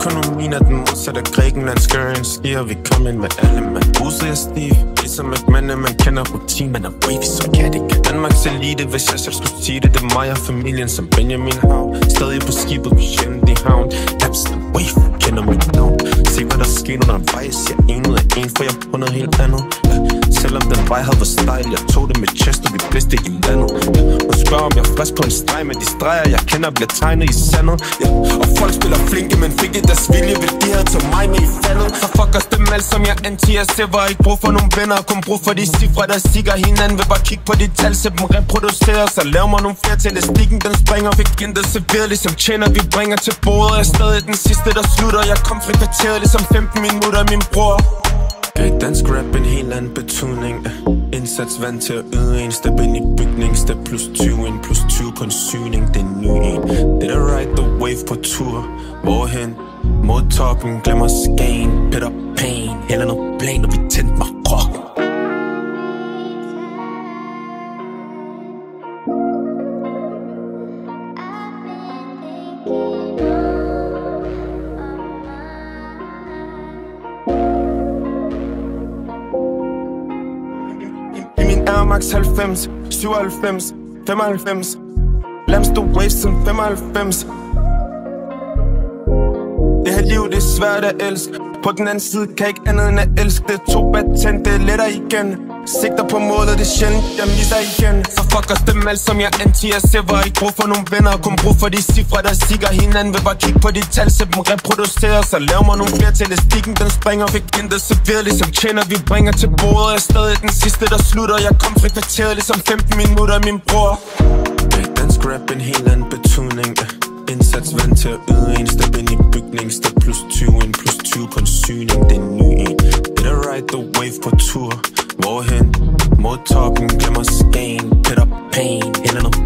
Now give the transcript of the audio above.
Økonomien er den modsatte af Grækenlands gøren. Skier vi kom ind med alle med huset er stiv. Ligesom et mænd, man kender rutin. Man er wavy, så kan det ikke. Danmarks elite, hvis jeg selv skulle sige det. Det er mig og familien som Benjamin Hav. Stadig på skibet, vi sjældent i havn. Absent wave, kender mit navn. Se hvad der sker undervejs. Jeg er en ud af en, for jeg er på noget helt andet. Selvom den vej havde været stejl, jeg tog det med chest, og vi blæste i landet. Hun spørger om jeg er frisk på en streg, men de streger jeg kender bliver tegnet i sandet. Og folk spiller flinke, men fik ikke deres vilje, vil de havde taget mig med i faldet. Så fuck os dem alt som jeg anti-SF, og ikke brug for nogle venner, kun brug for de cifre, der sigger hinanden. Vil bare kigge på de tal, så dem reproducerer, så lav mig nogle flere til elastikken, den springer. Fik intet serveret, ligesom tjener, vi bringer til bordet. Jeg er stadig den sidste, der slutter, jeg kom fra kvarteret, ligesom 15 minutter, min bror. Dansk rap en helt anden betydning. Indsats vand til at yde en. Step ind i bygning. Step plus 20 ind plus 20 på en syning. Det er ny en. Det er ride the wave på tur. Hvorhen? Mod toppen. Glemmer skagen. Peter Pan. Heller noget plan, når vi tændte mig rock. Air Max 90, 97, 95. Lams the waves siden 95. Det her liv, det er svært at elske. På den anden side kan ikke andet end at elske det. To batent, det er lettere igen. Sigter på målet, det er sjældent, jeg misser igen. Så fuck os dem alt som jeg anti-SF, og ikke brug for nogle venner, kun brug for de cifre, der sigger hinanden. Vil bare kigge på de tal, så dem reproducerer, så lav mig nogle flere til elastikken, den springer. Fik intet serveret, ligesom tjener, vi bringer til bordet. Jeg er stadig den sidste, der slutter, jeg kom fra kvarteret, ligesom 15 minutter, min bror. Dansk rap en helt anden betydning. Indsats vand til at yde en. Step ind i bygning. Step plus 20 ind plus 20 på en syning. Det er ny en. Det er ride the wave på tur. Hvorhen? Mod toppen. Glemmer skagen. Peter Pan. Heller noget